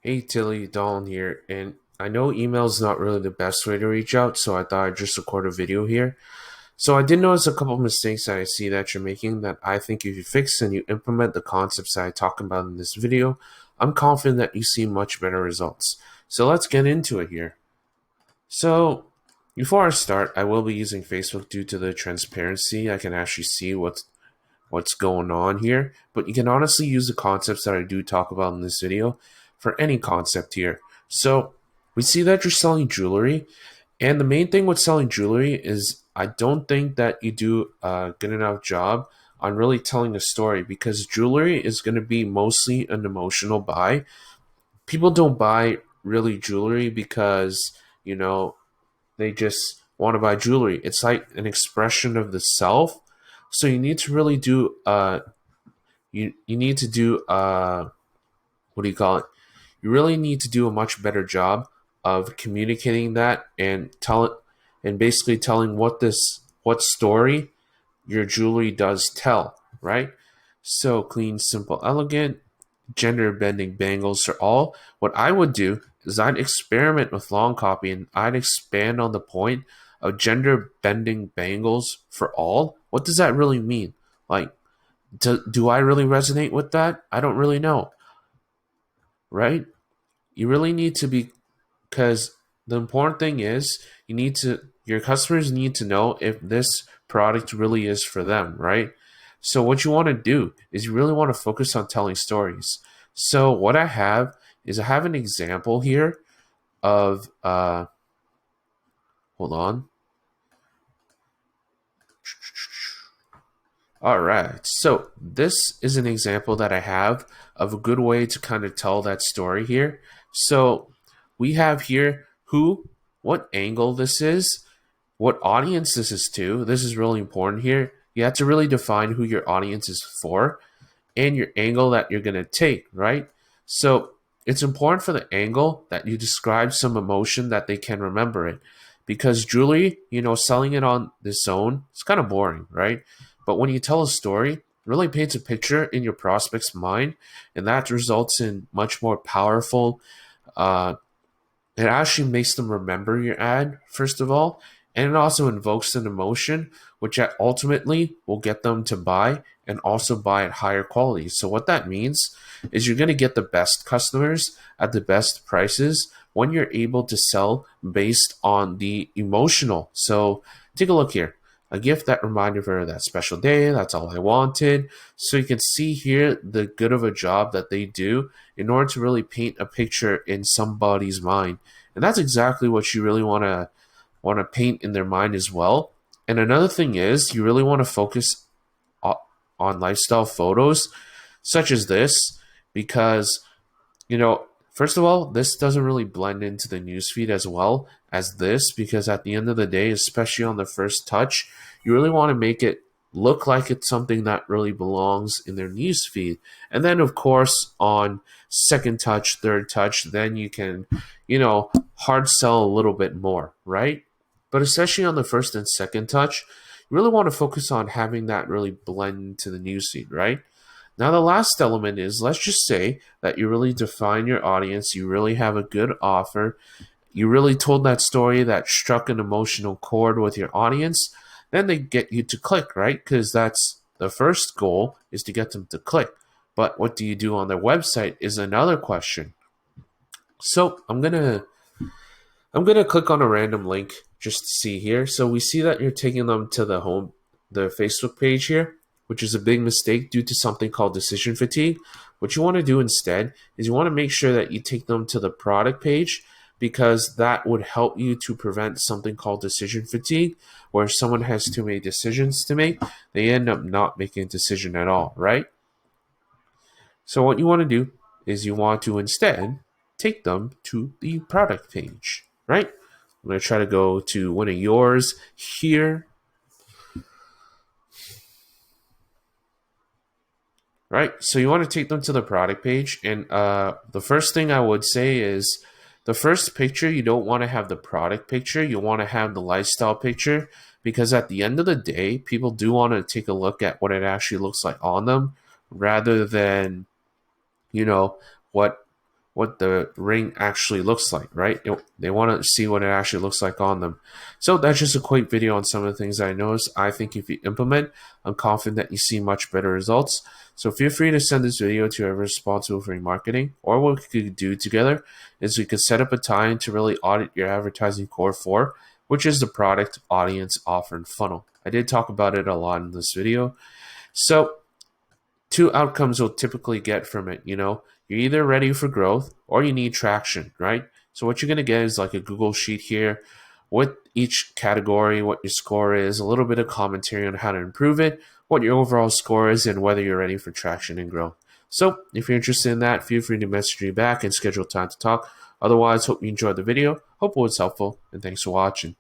Hey Tilly, Dawn here, and I know email is not really the best way to reach out, so I thought I'd just record a video here. So I did notice a couple of mistakes that I see that you're making that I think if you fix and you implement the concepts that I talk about in this video, I'm confident that you see much better results. So let's get into it here. So before I start, I will be using Facebook due to the transparency. I can actually see what's going on here, but you can honestly use the concepts that I do talk about in this video for any concept here. So we see that you're selling jewelry, and the main thing with selling jewelry is I don't think that you do a good enough job on really telling a story because jewelry is going to be mostly an emotional buy. People don't buy really jewelry because, you know, they just want to buy jewelry. It's like an expression of the self. So you need to really do you need to do what do you call it? You really need to do a much better job of communicating that and tell it and basically telling what story your jewelry does tell, right? So clean, simple, elegant, gender bending bangles are all. What I would do is I'd experiment with long copy and I'd expand on the point of gender bending bangles for all. What does that really mean? Like, do I really resonate with that? I don't really know, right? You really need to be, because the important thing is your customers need to know if this product really is for them, right? So what you want to do is you really want to focus on telling stories. So what I have is I have an example here of hold on. All right. So this is an example that I have of a good way to kind of tell that story here. So we have here what angle this is, what audience this is to. This is really important here. You have to really define who your audience is for and your angle that you're going to take, right? So it's important for the angle that you describe some emotion that they can remember it. Because jewelry, selling it on its own, it's kind of boring, right? But when you tell a story, it really paints a picture in your prospect's mind, and that results in much more powerful uh, it actually makes them remember your ad, first of all, and it also invokes an emotion, which ultimately will get them to buy and also buy at higher quality. So, what that means is you're going to get the best customers at the best prices when you're able to sell based on the emotional. So, take a look here. A gift that reminded her of that special day, that's all I wanted. So, you can see here the good of a job that they do in order to really paint a picture in somebody's mind. And that's exactly what you really want to paint in their mind as well. And another thing is you really want to focus on lifestyle photos such as this because first of all, this doesn't really blend into the newsfeed as well as this because at the end of the day, especially on the first touch, you really want to make it look like it's something that really belongs in their newsfeed. And then, of course, on second touch, third touch, then you can, hard sell a little bit more, right? But especially on the first and second touch, you really want to focus on having that really blend into the newsfeed, right? Now, the last element is let's just say that you really define your audience, you really have a good offer, you really told that story that struck an emotional chord with your audience, then they get you to click, right? Because that's the first goal is to get them to click. But what do you do on their website is another question. So I'm gonna click on a random link just to see here. So we see that you're taking them to the Facebook page here, which is a big mistake due to something called decision fatigue. What you want to do instead is you want to make sure that you take them to the product page because that would help you to prevent something called decision fatigue, where if someone has too many decisions to make, they end up not making a decision at all, right? So what you want to do is you want to instead take them to the product page, right? I'm going to try to go to one of yours here, right? So you want to take them to the product page. And the first thing I would say is the first picture, you don't want to have the product picture. You want to have the lifestyle picture because at the end of the day, people do want to take a look at what it actually looks like on them rather than, you know, what what the ring actually looks like, right? They want to see what it actually looks like on them. So that's just a quick video on some of the things I noticed. I think if you implement, I'm confident that you see much better results. So feel free to send this video to whoever is responsible for your marketing. Or what we could do together is we could set up a time to really audit your advertising core 4, which is the product, audience, offer, and funnel. I did talk about it a lot in this video. So two outcomes you'll typically get from it. You're either ready for growth or you need traction, right? So what you're going to get is like a Google sheet here with each category, what your score is, a little bit of commentary on how to improve it, what your overall score is, and whether you're ready for traction and growth. So if you're interested in that, feel free to message me back and schedule time to talk. Otherwise, hope you enjoyed the video. Hope it was helpful, and thanks for watching.